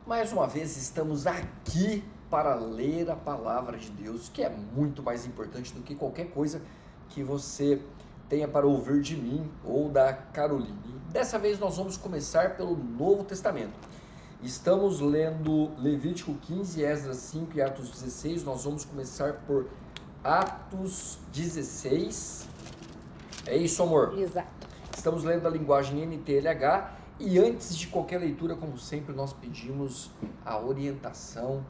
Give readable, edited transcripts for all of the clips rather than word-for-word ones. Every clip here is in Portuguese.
Mais uma vez estamos aqui para ler a palavra de Deus, que é muito mais importante do que qualquer coisa que você tenha para ouvir de mim ou da Caroline. Dessa vez nós vamos começar pelo Novo Testamento. Estamos lendo Levítico 15, Esdras 5 e Atos 16. Nós vamos começar por Atos 16. É isso, amor? Exato. Estamos lendo a linguagem NTLH e antes de qualquer leitura, como sempre, nós pedimos a orientação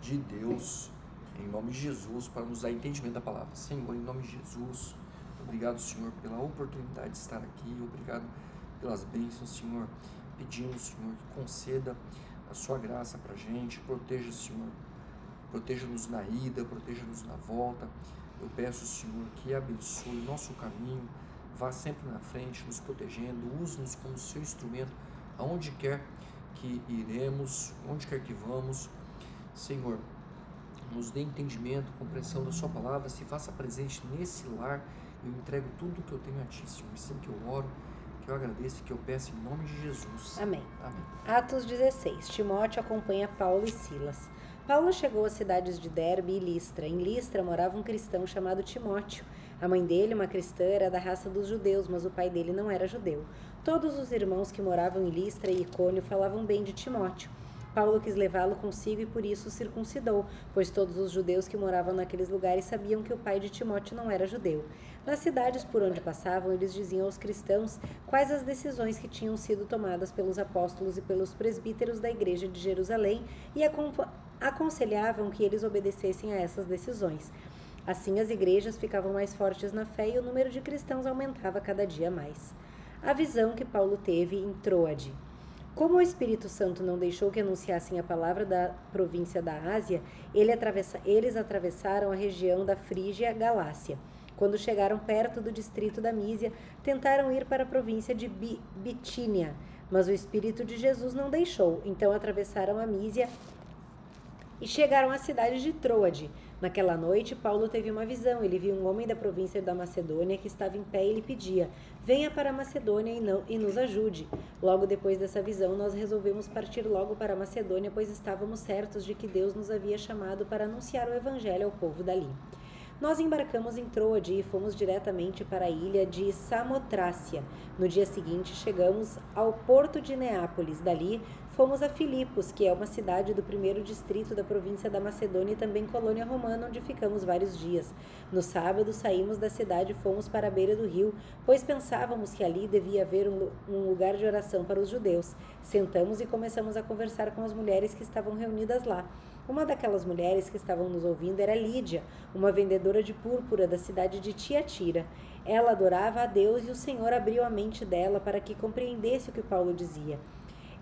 de Deus em nome de Jesus para nos dar entendimento da palavra. Senhor, em nome de Jesus, obrigado, Senhor, pela oportunidade de estar aqui, obrigado pelas bênçãos, Senhor. Pedimos, Senhor, que conceda a sua graça para a gente, proteja, Senhor, proteja-nos na ida, proteja-nos na volta. Eu peço, Senhor, que abençoe o nosso caminho, vá sempre na frente, nos protegendo, use-nos como seu instrumento, aonde quer que iremos, onde quer que vamos. Senhor, nos dê entendimento, compreensão da sua palavra, se faça presente nesse lar. Eu entrego tudo que eu tenho a ti, Senhor, sempre que eu oro, que eu agradeço e que eu peço em nome de Jesus. Amém. Amém. Atos 16. Timóteo acompanha Paulo e Silas. Paulo chegou às cidades de Derbe e Listra. Em Listra morava um cristão chamado Timóteo. A mãe dele, uma cristã, era da raça dos judeus, mas o pai dele não era judeu. Todos os irmãos que moravam em Listra e Icônio falavam bem de Timóteo. Paulo quis levá-lo consigo e por isso o circuncidou, pois todos os judeus que moravam naqueles lugares sabiam que o pai de Timóteo não era judeu. Nas cidades por onde passavam, eles diziam aos cristãos quais as decisões que tinham sido tomadas pelos apóstolos e pelos presbíteros da igreja de Jerusalém e aconselhavam que eles obedecessem a essas decisões. Assim, as igrejas ficavam mais fortes na fé e o número de cristãos aumentava cada dia mais. A visão que Paulo teve em Troade. Como o Espírito Santo não deixou que anunciassem a palavra da província da Ásia, eles atravessaram a região da Frígia Galácia. Quando chegaram perto do distrito da Mísia, tentaram ir para a província de Bitínia, mas o Espírito de Jesus não deixou, então atravessaram a Mísia e chegaram à cidade de Troade. Naquela noite, Paulo teve uma visão. Ele viu um homem da província da Macedônia que estava em pé e lhe pedia: venha para a Macedônia e nos ajude. Logo depois dessa visão, nós resolvemos partir logo para a Macedônia, pois estávamos certos de que Deus nos havia chamado para anunciar o evangelho ao povo dali. Nós embarcamos em Troade e fomos diretamente para a ilha de Samotrácia. No dia seguinte, chegamos ao porto de Neápolis. Dali, fomos a Filipos, que é uma cidade do primeiro distrito da província da Macedônia e também colônia romana, onde ficamos vários dias. No sábado, saímos da cidade e fomos para a beira do rio, pois pensávamos que ali devia haver um lugar de oração para os judeus. Sentamos e começamos a conversar com as mulheres que estavam reunidas lá. Uma daquelas mulheres que estavam nos ouvindo era Lídia, uma vendedora de púrpura da cidade de Tiatira. Ela adorava a Deus e o Senhor abriu a mente dela para que compreendesse o que Paulo dizia.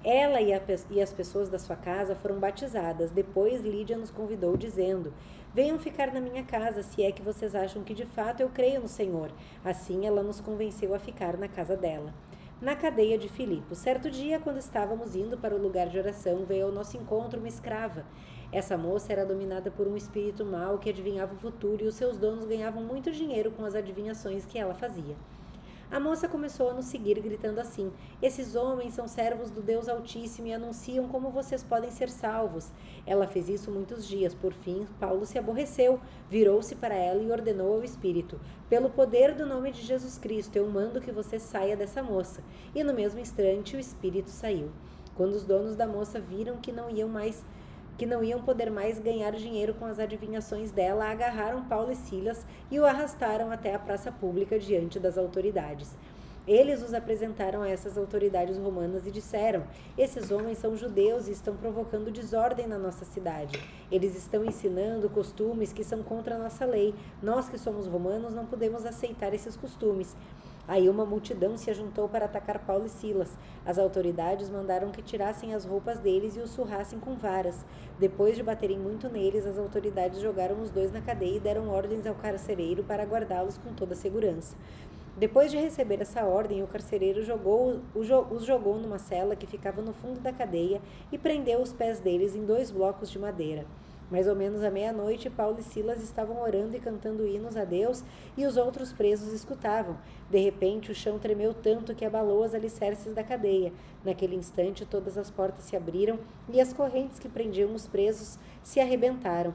Ela e as pessoas da sua casa foram batizadas. Depois Lídia nos convidou, dizendo: venham ficar na minha casa, se é que vocês acham que de fato eu creio no Senhor. Assim ela nos convenceu a ficar na casa dela. Na cadeia de Filipos. Certo dia, quando estávamos indo para o lugar de oração, veio ao nosso encontro uma escrava. Essa moça era dominada por um espírito mau que adivinhava o futuro e os seus donos ganhavam muito dinheiro com as adivinhações que ela fazia. A moça começou a nos seguir, gritando assim: esses homens são servos do Deus Altíssimo e anunciam como vocês podem ser salvos. Ela fez isso muitos dias. Por fim, Paulo se aborreceu, virou-se para ela e ordenou ao espírito: pelo poder do nome de Jesus Cristo, eu mando que você saia dessa moça. E no mesmo instante o espírito saiu. Quando os donos da moça viram que não iam poder mais ganhar dinheiro com as adivinhações dela, agarraram Paulo e Silas e o arrastaram até a praça pública diante das autoridades. Eles os apresentaram a essas autoridades romanas e disseram: esses homens são judeus e estão provocando desordem na nossa cidade. Eles estão ensinando costumes que são contra a nossa lei. Nós que somos romanos não podemos aceitar esses costumes. Aí uma multidão se ajuntou para atacar Paulo e Silas. As autoridades mandaram que tirassem as roupas deles e os surrassem com varas. Depois de baterem muito neles, as autoridades jogaram os dois na cadeia e deram ordens ao carcereiro para guardá-los com toda a segurança. Depois de receber essa ordem, o carcereiro os jogou numa cela que ficava no fundo da cadeia e prendeu os pés deles em 2 blocos de madeira. Mais ou menos à meia-noite, Paulo e Silas estavam orando e cantando hinos a Deus e os outros presos escutavam. De repente, o chão tremeu tanto que abalou as alicerces da cadeia. Naquele instante, todas as portas se abriram e as correntes que prendiam os presos se arrebentaram.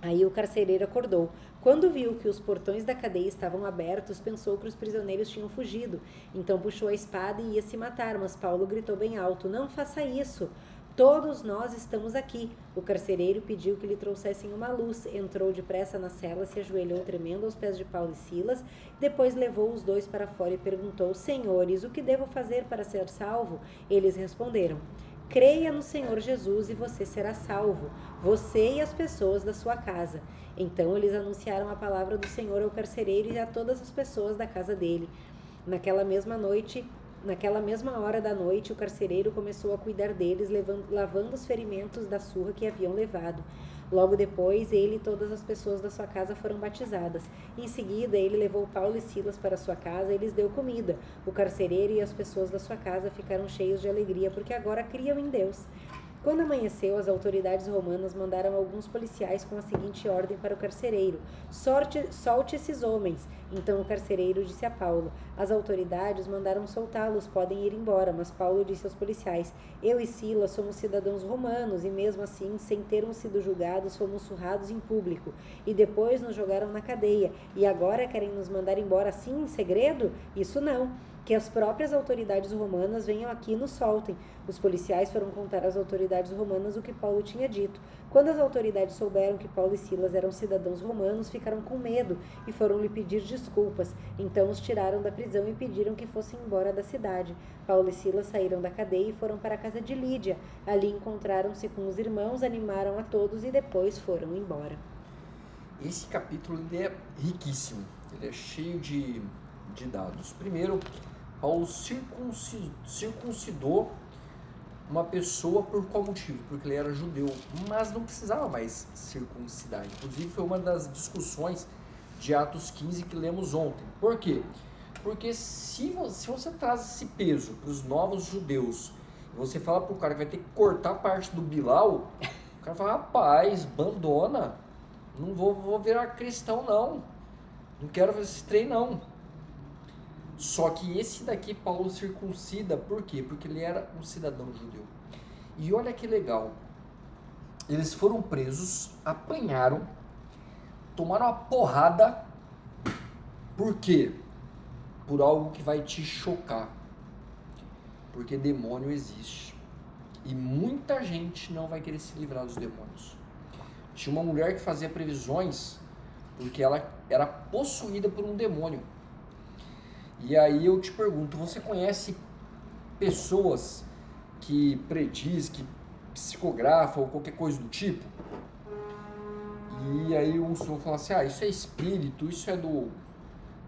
Aí o carcereiro acordou. Quando viu que os portões da cadeia estavam abertos, pensou que os prisioneiros tinham fugido. Então puxou a espada e ia se matar, mas Paulo gritou bem alto: "Não faça isso! Todos nós estamos aqui." O carcereiro pediu que lhe trouxessem uma luz. Entrou depressa na cela, se ajoelhou tremendo aos pés de Paulo e Silas. Depois levou os dois para fora e perguntou: "Senhores, o que devo fazer para ser salvo?" Eles responderam: "Creia no Senhor Jesus e você será salvo, você e as pessoas da sua casa." Então eles anunciaram a palavra do Senhor ao carcereiro e a todas as pessoas da casa dele. Naquela mesma hora da noite, o carcereiro começou a cuidar deles, lavando os ferimentos da surra que haviam levado. Logo depois, ele e todas as pessoas da sua casa foram batizadas. Em seguida, ele levou Paulo e Silas para sua casa e lhes deu comida. O carcereiro e as pessoas da sua casa ficaram cheios de alegria, porque agora criam em Deus. Quando amanheceu, as autoridades romanas mandaram alguns policiais com a seguinte ordem para o carcereiro: "Solte esses homens." Então o carcereiro disse a Paulo: "As autoridades mandaram soltá-los, podem ir embora." Mas Paulo disse aos policiais: "Eu e Silas somos cidadãos romanos e mesmo assim, sem termos sido julgados, fomos surrados em público e depois nos jogaram na cadeia. E agora querem nos mandar embora assim, em segredo? Isso não. Que as próprias autoridades romanas venham aqui e nos soltem." Os policiais foram contar às autoridades romanas o que Paulo tinha dito. Quando as autoridades souberam que Paulo e Silas eram cidadãos romanos, ficaram com medo e foram lhe pedir desculpas. Então os tiraram da prisão e pediram que fossem embora da cidade. Paulo e Silas saíram da cadeia e foram para a casa de Lídia. Ali encontraram-se com os irmãos, animaram a todos e depois foram embora. Esse capítulo ele é riquíssimo, ele é cheio de dados. Primeiro, Paulo circuncidou uma pessoa por qual motivo? Porque ele era judeu, mas não precisava mais circuncidar. Inclusive foi uma das discussões de Atos 15 que lemos ontem. Por quê? Porque se você traz esse peso para os novos judeus, e você fala para o cara que vai ter que cortar parte do Bilal, o cara fala: "Rapaz, abandona, não vou virar cristão não quero fazer esse trem não." Só que esse daqui Paulo circuncida, por quê? Porque ele era um cidadão judeu. E olha que legal, eles foram presos, apanharam, tomaram uma porrada, por quê? Por algo que vai te chocar, porque demônio existe, e muita gente não vai querer se livrar dos demônios. Tinha uma mulher que fazia previsões, porque ela era possuída por um demônio. E aí eu te pergunto, você conhece pessoas que prediz, que psicografam ou qualquer coisa do tipo? E aí o senhor fala assim: "Ah, isso é espírito, isso é do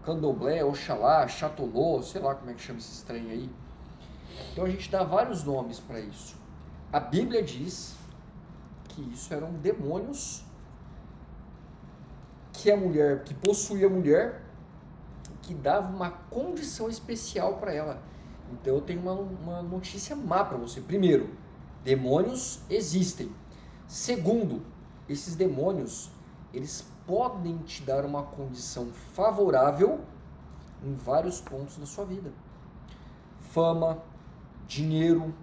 candomblé, oxalá, chatolô", sei lá como é que chama esse trem aí. Então a gente dá vários nomes para isso. A Bíblia diz que isso eram demônios que possuía a mulher, que dava uma condição especial para ela. Então eu tenho uma notícia má para você. Primeiro, demônios existem. Segundo, esses demônios, eles podem te dar uma condição favorável em vários pontos da sua vida. Fama, dinheiro,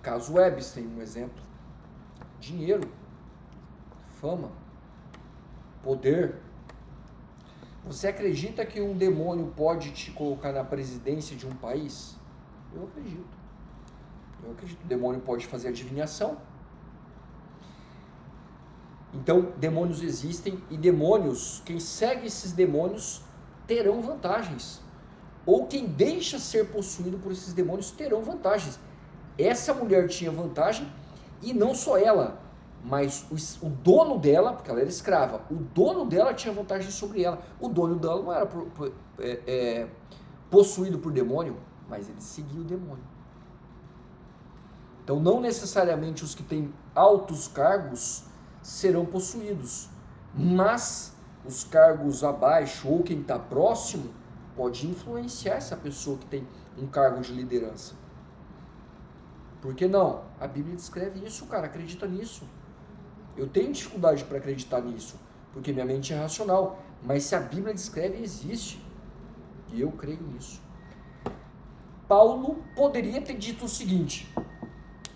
caso Epstein, um exemplo. Dinheiro, fama, poder. Você acredita que um demônio pode te colocar na presidência de um país? Eu acredito. O demônio pode fazer adivinhação. Então, demônios existem e demônios, quem segue esses demônios terão vantagens. Ou quem deixa ser possuído por esses demônios terão vantagens. Essa mulher tinha vantagem e não só ela, mas o dono dela, porque ela era escrava, o dono dela tinha vantagem sobre ela. O dono dela não era possuído por demônio, mas ele seguia o demônio. Então não necessariamente os que têm altos cargos serão possuídos, mas os cargos abaixo ou quem está próximo pode influenciar essa pessoa que tem um cargo de Eu tenho dificuldade para acreditar nisso, porque minha mente é racional. Mas se a Bíblia descreve, existe. E eu creio nisso. Paulo poderia ter dito o seguinte: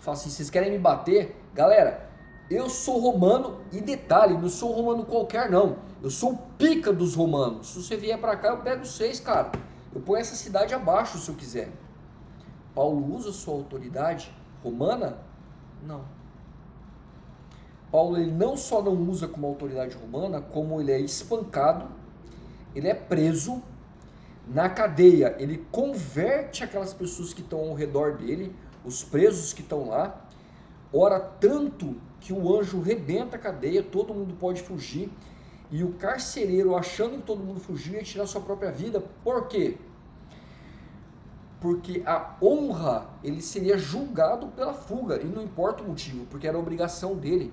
fala assim, vocês querem me bater? Galera, eu sou romano, e detalhe, não sou romano qualquer não. Eu sou o pica dos romanos. Se você vier para cá, eu pego vocês, cara. Eu ponho essa cidade abaixo se eu quiser. Paulo usa sua autoridade romana? Não. Paulo ele não só não usa como autoridade romana, como ele é espancado, ele é preso, na cadeia ele converte aquelas pessoas que estão ao redor dele, os presos que estão lá, ora tanto que o anjo rebenta a cadeia, todo mundo pode fugir, e o carcereiro, achando que todo mundo fugiu, ia tirar sua própria vida. Por quê? Porque a honra, ele seria julgado pela fuga, e não importa o motivo, porque era a obrigação dele.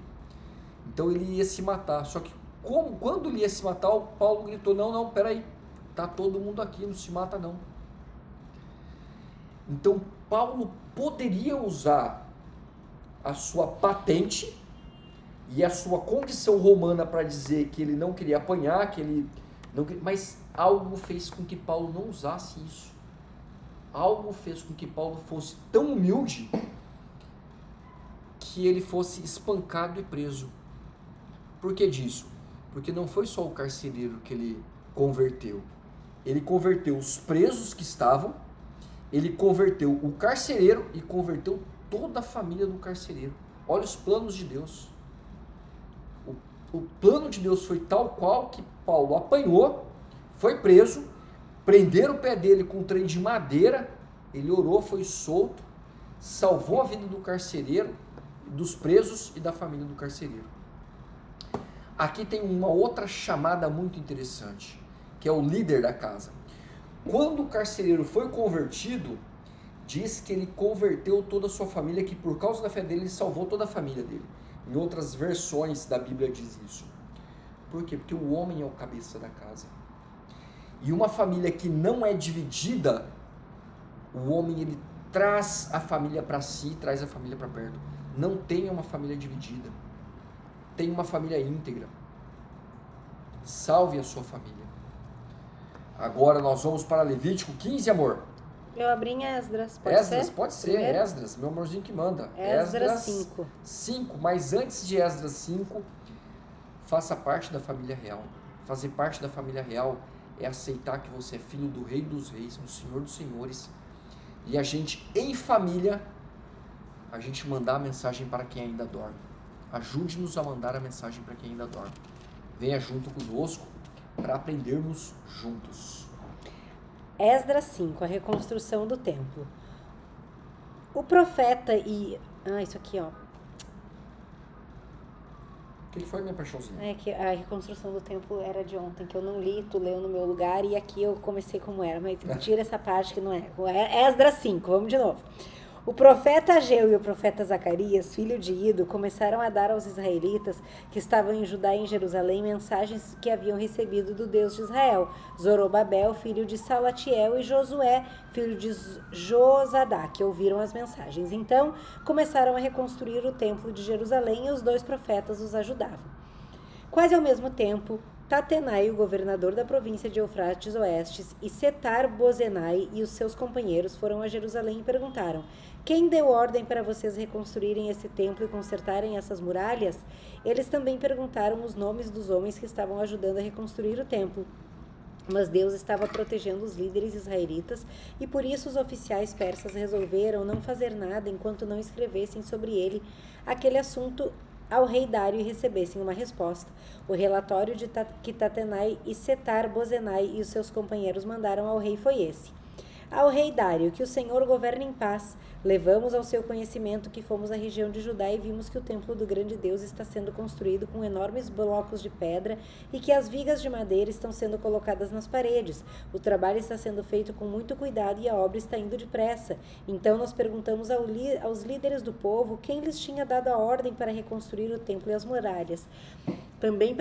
Então ele ia se matar. Só que quando ele ia se matar, o Paulo gritou, não, peraí, tá todo mundo aqui, não se mata não. Então Paulo poderia usar a sua patente e a sua condição romana para dizer que ele não queria apanhar, que ele não queria, mas algo fez com que Paulo não usasse isso. Algo fez com que Paulo fosse tão humilde que ele fosse espancado e preso. Por que disso? Porque não foi só o carcereiro que ele converteu. Ele converteu os presos que estavam, ele converteu o carcereiro e converteu toda a família do carcereiro. Olha os planos de Deus. O plano de Deus foi tal qual que Paulo apanhou, foi preso, prenderam o pé dele com um trem de madeira, ele orou, foi solto, salvou a vida do carcereiro, dos presos e da família do carcereiro. Aqui tem uma outra chamada muito interessante, que é o líder da casa. Quando o carcereiro foi convertido, diz que ele converteu toda a sua família, que por causa da fé dele, ele salvou toda a família dele. Em outras versões da Bíblia diz isso. Por quê? Porque o homem é o cabeça da casa. E uma família que não é dividida, o homem ele traz a família para si, traz a família para perto. Não tenha uma família dividida. Tenha uma família íntegra. Salve a sua família. Agora nós vamos para Levítico 15, amor. Eu abri em Esdras, pode Esdras, ser? pode ser, Primeiro? Esdras, meu amorzinho que manda. Esdras 5. 5, mas antes de Esdras 5, faça parte da família real. Fazer parte da família real é aceitar que você é filho do Rei dos Reis, do Senhor dos Senhores. E a gente, em família, a gente mandar a mensagem para quem ainda dorme. Ajude-nos a mandar a mensagem para quem ainda dorme. Venha junto conosco para aprendermos juntos. Esdras 5, a reconstrução do templo. O profeta e... isso aqui, ó. O que foi, minha paixãozinha? É que a reconstrução do templo era de ontem, que eu não li, tu leu no meu lugar, e aqui eu comecei como era, mas tira essa parte que não é. Esdras 5, vamos de novo. O profeta Ageu e o profeta Zacarias, filho de Ido, começaram a dar aos israelitas que estavam em Judá e em Jerusalém mensagens que haviam recebido do Deus de Israel, Zorobabel, filho de Salatiel, e Josué, filho de Josadá, que ouviram as mensagens. Então, começaram a reconstruir o templo de Jerusalém e os dois profetas os ajudavam. Quase ao mesmo tempo, Tatenai, o governador da província de Eufrates Oestes, e Setar-Bozenai e os seus companheiros foram a Jerusalém e perguntaram: quem deu ordem para vocês reconstruírem esse templo e consertarem essas muralhas? Eles também perguntaram os nomes dos homens que estavam ajudando a reconstruir o templo. Mas Deus estava protegendo os líderes israelitas e por isso os oficiais persas resolveram não fazer nada enquanto não escrevessem sobre ele aquele assunto ao rei Dário e recebessem uma resposta. O relatório de que Tatenai e Setar-Bozenai e os seus companheiros mandaram ao rei foi esse: ao rei Dário, que o Senhor governe em paz. Levamos ao seu conhecimento que fomos à região de Judá e vimos que o templo do grande Deus está sendo construído com enormes blocos de pedra e que as vigas de madeira estão sendo colocadas nas paredes. O trabalho está sendo feito com muito cuidado e a obra está indo depressa. Então nós perguntamos aos líderes do povo quem lhes tinha dado a ordem para reconstruir o templo e as muralhas. Também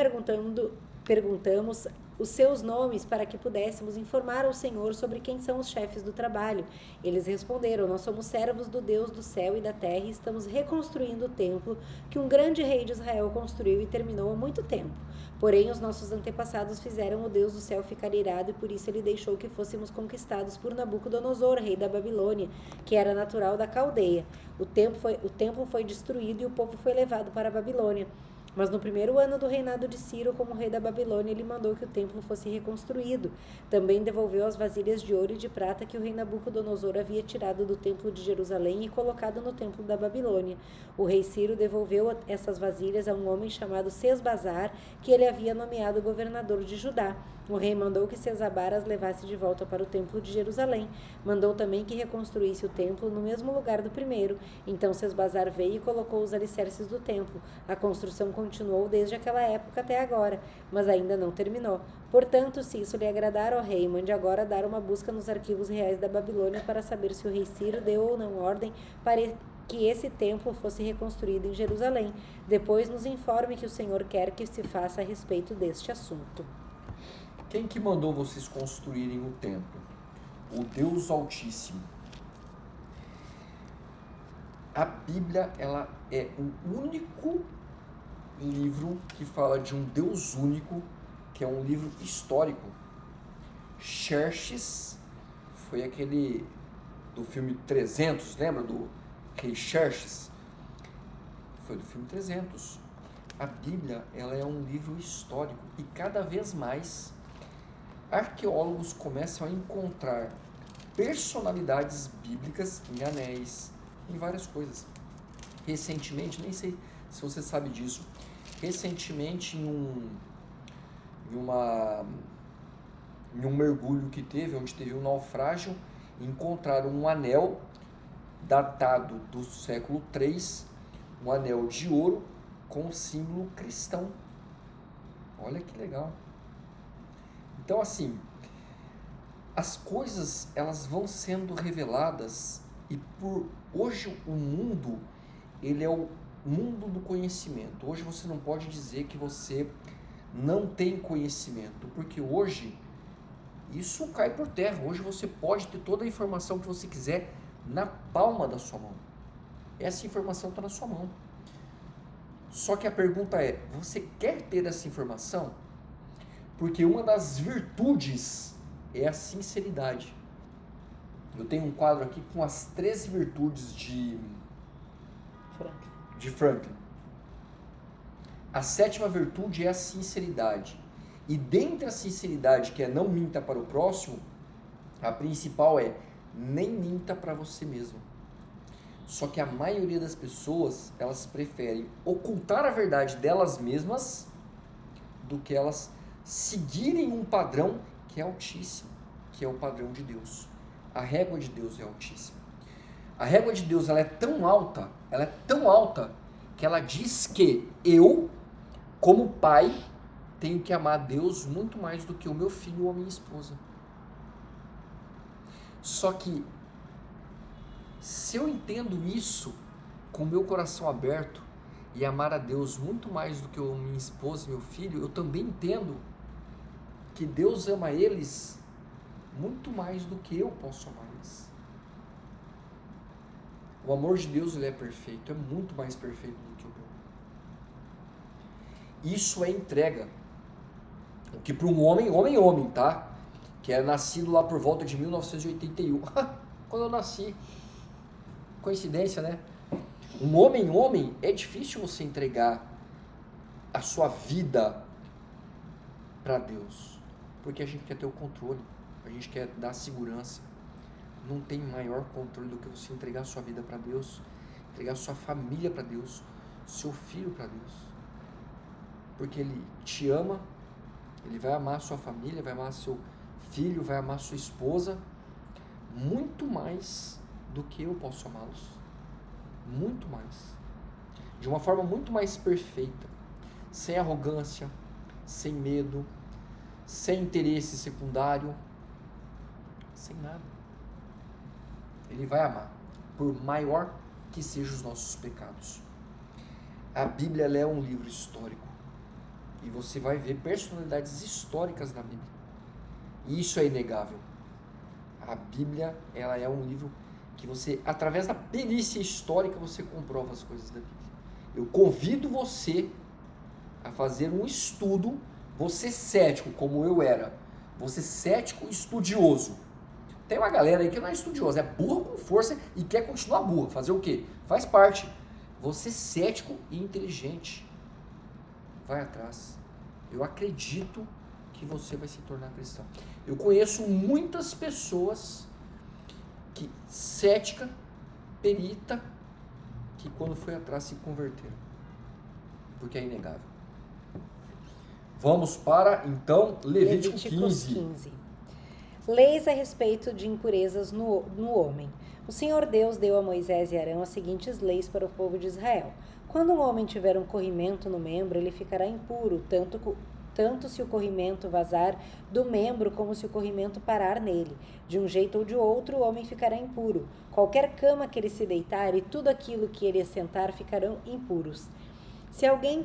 perguntamos os seus nomes para que pudéssemos informar ao Senhor sobre quem são os chefes do trabalho. Eles responderam: nós somos servos do Deus do céu e da terra e estamos reconstruindo o templo que um grande rei de Israel construiu e terminou há muito tempo. Porém, os nossos antepassados fizeram o Deus do céu ficar irado e por isso ele deixou que fôssemos conquistados por Nabucodonosor, rei da Babilônia, que era natural da Caldeia. O templo foi destruído e o povo foi levado para a Babilônia. Mas no primeiro ano do reinado de Ciro, como rei da Babilônia, ele mandou que o templo fosse reconstruído. Também devolveu as vasilhas de ouro e de prata que o rei Nabucodonosor havia tirado do templo de Jerusalém e colocado no templo da Babilônia. O rei Ciro devolveu essas vasilhas a um homem chamado Sesbazar, que ele havia nomeado governador de Judá. O rei mandou que Sesabar as levasse de volta para o templo de Jerusalém. Mandou também que reconstruísse o templo no mesmo lugar do primeiro. Então Sesbazar veio e colocou os alicerces do templo. A construção continuou desde aquela época até agora, mas ainda não terminou. Portanto, se isso lhe agradar ao rei, mande agora dar uma busca nos arquivos reais da Babilônia para saber se o rei Ciro deu ou não ordem para que esse templo fosse reconstruído em Jerusalém. Depois nos informe que o Senhor quer que se faça a respeito deste assunto. Quem que mandou vocês construírem o templo? O Deus Altíssimo. A Bíblia, ela é o único livro que fala de um Deus único, que é um livro histórico. Xerxes foi aquele do filme 300, lembra do rei Xerxes? Foi do filme 300. A Bíblia, ela é um livro histórico e cada vez mais arqueólogos começam a encontrar personalidades bíblicas em anéis, em várias coisas. Recentemente, nem sei se você sabe disso, recentemente em um mergulho que teve, onde teve um naufrágio, encontraram um anel datado do século III, um anel de ouro com o símbolo cristão. Olha que legal. Então, assim, as coisas, elas vão sendo reveladas e por hoje o mundo, ele é o mundo do conhecimento. Hoje você não pode dizer que você não tem conhecimento, porque hoje isso cai por terra. Hoje você pode ter toda a informação que você quiser na palma da sua mão. Essa informação está na sua mão. Só que a pergunta é, você quer ter essa informação? Porque uma das virtudes é a sinceridade. Eu tenho um quadro aqui com as 13 virtudes de Franklin. A 7ª virtude é a sinceridade. E dentre a sinceridade, que é não minta para o próximo, a principal é nem minta para você mesmo. Só que a maioria das pessoas, elas preferem ocultar a verdade delas mesmas do que elas seguirem um padrão que é altíssimo, que é o padrão de Deus. A régua de Deus é altíssima. A régua de Deus, ela é tão alta que ela diz que eu, como pai, tenho que amar Deus muito mais do que o meu filho ou a minha esposa. Só que se eu entendo isso com o meu coração aberto e amar a Deus muito mais do que a minha esposa e meu filho, eu também entendo que Deus ama eles muito mais do que eu posso amar eles. O amor de Deus, ele é perfeito, é muito mais perfeito do que o meu. Isso é entrega. O que para um homem, tá? Que é nascido lá por volta de 1981. Quando eu nasci. Coincidência, né? Um homem, é difícil você entregar a sua vida para Deus. Porque a gente quer ter o controle, a gente quer dar segurança. Não tem maior controle do que você entregar a sua vida para Deus, entregar a sua família para Deus, seu filho para Deus. Porque Ele te ama, Ele vai amar a sua família, vai amar seu filho, vai amar sua esposa, muito mais do que eu posso amá-los. Muito mais. De uma forma muito mais perfeita, sem arrogância, sem medo, sem interesse secundário, sem nada. Ele vai amar, por maior que sejam os nossos pecados. A Bíblia, ela é um livro histórico. e você vai ver personalidades históricas na Bíblia. E isso é inegável. A Bíblia, ela é um livro que você, através da perícia histórica, você comprova as coisas da Bíblia. Eu convido você a fazer um estudo, você cético, como eu era, você cético estudioso. Tem uma galera aí que não é estudiosa, é burra com força e quer continuar burra. Fazer o quê? Faz parte. Você cético e inteligente. Vai atrás. Eu acredito que você vai se tornar cristão. Eu conheço muitas pessoas que cética, perita, que quando foi atrás se converteram. Porque é inegável. Vamos para, então, Levítico 15. Leis a respeito de impurezas no homem. O Senhor Deus deu a Moisés e Arão as seguintes leis para o povo de Israel. Quando um homem tiver um corrimento no membro, ele ficará impuro, tanto se o corrimento vazar do membro como se o corrimento parar nele. De um jeito ou de outro, o homem ficará impuro. Qualquer cama que ele se deitar e tudo aquilo que ele assentar ficarão impuros. Se alguém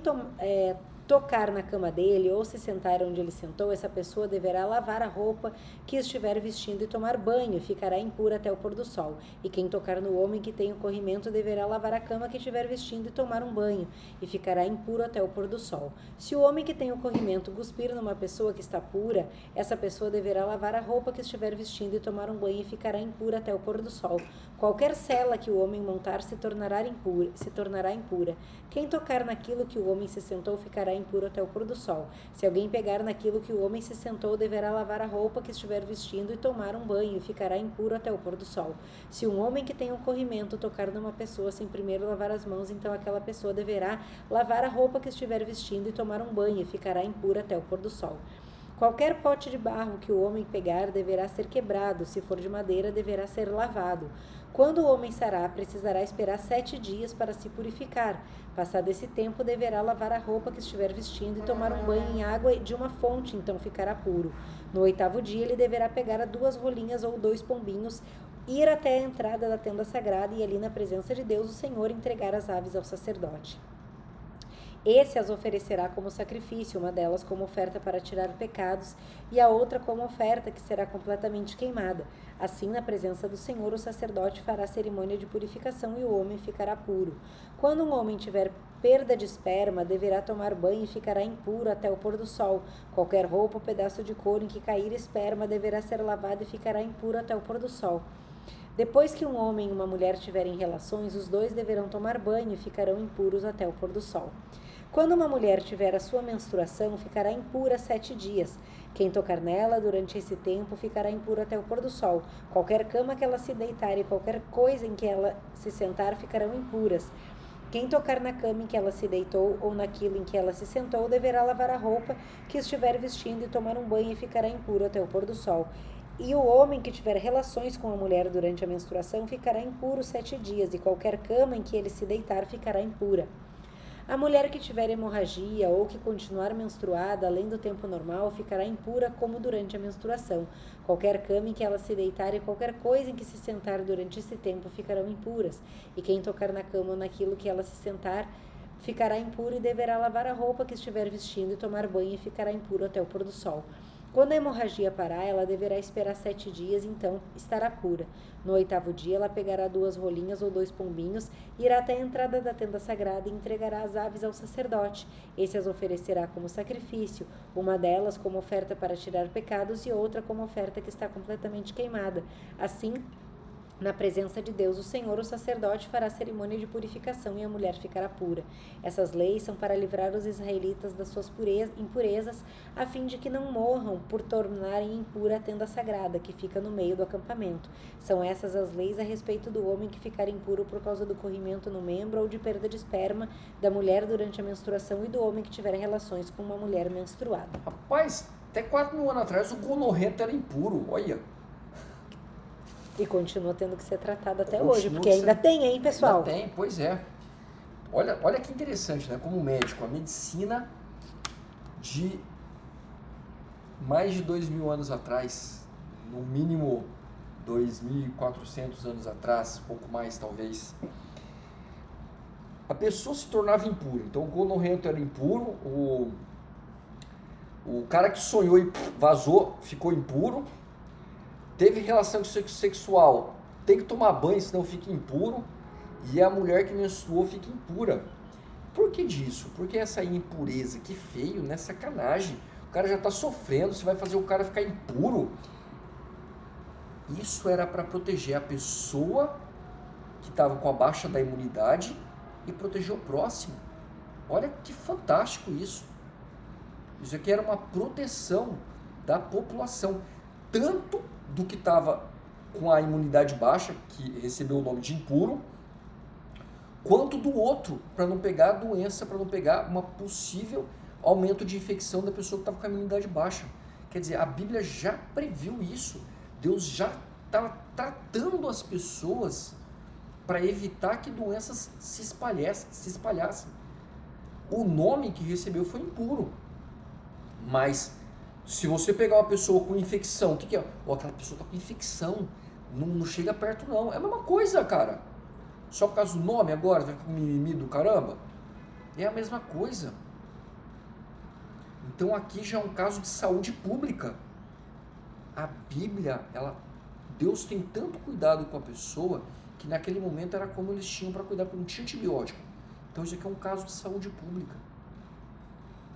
tocar na cama dele ou se sentar onde ele sentou, essa pessoa deverá lavar a roupa que estiver vestindo e tomar banho, e ficará impura até o pôr do sol. E quem tocar no homem que tem o corrimento deverá lavar a cama que estiver vestindo e tomar um banho, e ficará impuro até o pôr do sol. Se o homem que tem o corrimento cuspir numa pessoa que está pura, essa pessoa deverá lavar a roupa que estiver vestindo e tomar um banho, e ficará impura até o pôr do sol. Qualquer sela que o homem montar se tornará impura. Quem tocar naquilo que o homem se sentou ficará impuro até o pôr do sol. Se alguém pegar naquilo que o homem se sentou, deverá lavar a roupa que estiver vestindo e tomar um banho, e ficará impuro até o pôr do sol. Se um homem que tem um corrimento tocar numa pessoa sem primeiro lavar as mãos, então aquela pessoa deverá lavar a roupa que estiver vestindo e tomar um banho, e ficará impura até o pôr do sol. Qualquer pote de barro que o homem pegar deverá ser quebrado, se for de madeira, deverá ser lavado. Quando o homem sarar, precisará esperar 7 dias para se purificar. Passado esse tempo, deverá lavar a roupa que estiver vestindo e tomar um banho em água de uma fonte, então ficará puro. No 8º dia, ele deverá pegar 2 rolinhas ou 2 pombinhos, ir até a entrada da tenda sagrada e ali na presença de Deus, o Senhor, entregar as aves ao sacerdote. Esse as oferecerá como sacrifício, uma delas como oferta para tirar pecados e a outra como oferta que será completamente queimada. Assim, na presença do Senhor, o sacerdote fará a cerimônia de purificação e o homem ficará puro. Quando um homem tiver perda de esperma, deverá tomar banho e ficará impuro até o pôr do sol. Qualquer roupa ou pedaço de couro em que cair esperma deverá ser lavado e ficará impuro até o pôr do sol. Depois que um homem e uma mulher tiverem relações, os dois deverão tomar banho e ficarão impuros até o pôr do sol. Quando uma mulher tiver a sua menstruação, ficará impura 7 dias. Quem tocar nela durante esse tempo ficará impuro até o pôr do sol. Qualquer cama que ela se deitar e qualquer coisa em que ela se sentar ficarão impuras. Quem tocar na cama em que ela se deitou ou naquilo em que ela se sentou deverá lavar a roupa que estiver vestindo e tomar um banho e ficará impuro até o pôr do sol. E o homem que tiver relações com a mulher durante a menstruação ficará impuro 7 dias, e qualquer cama em que ele se deitar ficará impura. A mulher que tiver hemorragia ou que continuar menstruada além do tempo normal ficará impura como durante a menstruação. Qualquer cama em que ela se deitar e qualquer coisa em que se sentar durante esse tempo ficarão impuras. E quem tocar na cama ou naquilo que ela se sentar ficará impuro e deverá lavar a roupa que estiver vestindo e tomar banho e ficará impuro até o pôr do sol. Quando a hemorragia parar, ela deverá esperar 7 dias, então estará pura. No 8º dia, ela pegará 2 rolinhas ou 2 pombinhos, irá até a entrada da tenda sagrada e entregará as aves ao sacerdote. Esse as oferecerá como sacrifício, uma delas como oferta para tirar pecados e outra como oferta que está completamente queimada. Assim, na presença de Deus, o Senhor, o sacerdote, fará a cerimônia de purificação e a mulher ficará pura. Essas leis são para livrar os israelitas das suas impurezas, a fim de que não morram por tornarem impura a tenda sagrada, que fica no meio do acampamento. São essas as leis a respeito do homem que ficar impuro por causa do corrimento no membro ou de perda de esperma, da mulher durante a menstruação e do homem que tiver relações com uma mulher menstruada. Rapaz, até 4.000 anos atrás o gonorrento era impuro, olha. E continua tendo que ser tratado até hoje, porque ainda tem, hein, pessoal? Ainda tem, pois é. Olha que interessante, né? Como médico, a medicina de mais de 2.000 anos atrás, no mínimo 2.400 anos atrás, pouco mais talvez, a pessoa se tornava impura. Então o gonorrento era impuro, O cara que sonhou e vazou, ficou impuro. Teve relação sexual, tem que tomar banho, senão fica impuro. E a mulher que menstruou fica impura. Por que disso? Porque essa impureza, que feio, né? Sacanagem. O cara já está sofrendo, você vai fazer o cara ficar impuro. Isso era para proteger a pessoa que estava com a baixa da imunidade e proteger o próximo. Olha que fantástico isso. Isso aqui era uma proteção da população, tanto do que estava com a imunidade baixa, que recebeu o nome de impuro, quanto do outro, para não pegar a doença, para não pegar uma possível aumento de infecção da pessoa que estava com a imunidade baixa. Quer dizer, a Bíblia já previu isso. Deus já estava tratando as pessoas para evitar que doenças se espalhassem. O nome que recebeu foi impuro. Mas se você pegar uma pessoa com infecção, o que é? Aquela pessoa está com infecção, não chega perto não. É a mesma coisa, cara. Só por causa do nome agora, vai ficar com mimimi do caramba? É a mesma coisa. Então aqui já é um caso de saúde pública. A Bíblia, Deus tem tanto cuidado com a pessoa que naquele momento era como eles tinham para cuidar, porque não tinha antibiótico. Então isso aqui é um caso de saúde pública.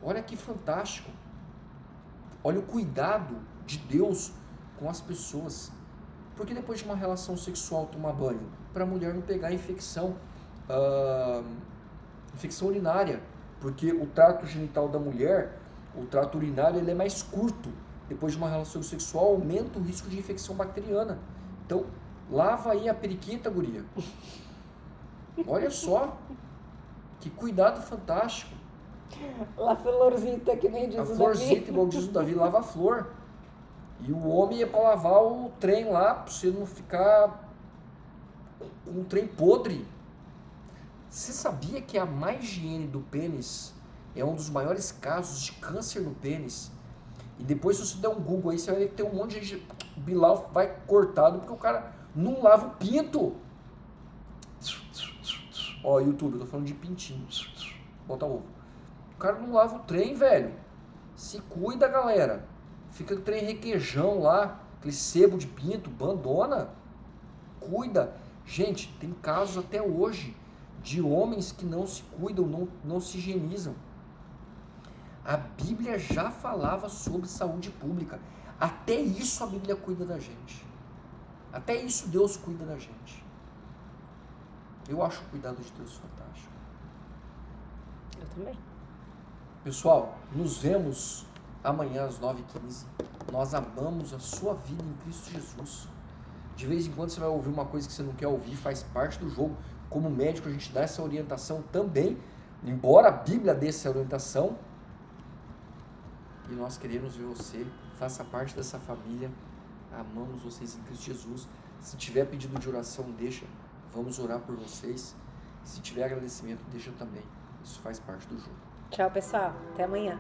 Olha que fantástico. Olha o cuidado de Deus com as pessoas. Porque depois de uma relação sexual tomar banho? Para a mulher não pegar infecção urinária. Porque o trato genital da mulher, o trato urinário, ele é mais curto. Depois de uma relação sexual, aumenta o risco de infecção bacteriana. Então, lava aí a periquita, guria. Olha só. Que cuidado fantástico. La florzita, que nem diz o Davi. A florzita, igual diz o Davi, lava a flor. E o homem é para lavar o trem lá, para você não ficar com um trem podre. Você sabia que a má higiene do pênis é um dos maiores casos de câncer no pênis? E depois, se você der um Google aí, você vai ver que tem um monte de gente, o Bilal vai cortado porque o cara não lava o pinto. Ó, YouTube, eu tô falando de pintinho. Bota ovo. O cara não lava o trem, velho. Se cuida, galera. Fica o trem requeijão lá, aquele sebo de pinto, abandona. Cuida. Gente, tem casos até hoje de homens que não se cuidam, não se higienizam. A Bíblia já falava sobre saúde pública. Até isso a Bíblia cuida da gente. Até isso Deus cuida da gente. Eu acho o cuidado de Deus fantástico. Eu também. Pessoal, nos vemos amanhã às 9h15. Nós amamos a sua vida em Cristo Jesus. De vez em quando você vai ouvir uma coisa que você não quer ouvir, faz parte do jogo. Como médico, a gente dá essa orientação também, embora a Bíblia dê essa orientação. E nós queremos ver você, faça parte dessa família. Amamos vocês em Cristo Jesus. Se tiver pedido de oração, deixa. Vamos orar por vocês. Se tiver agradecimento, deixa também. Isso faz parte do jogo. Tchau, pessoal. Até amanhã.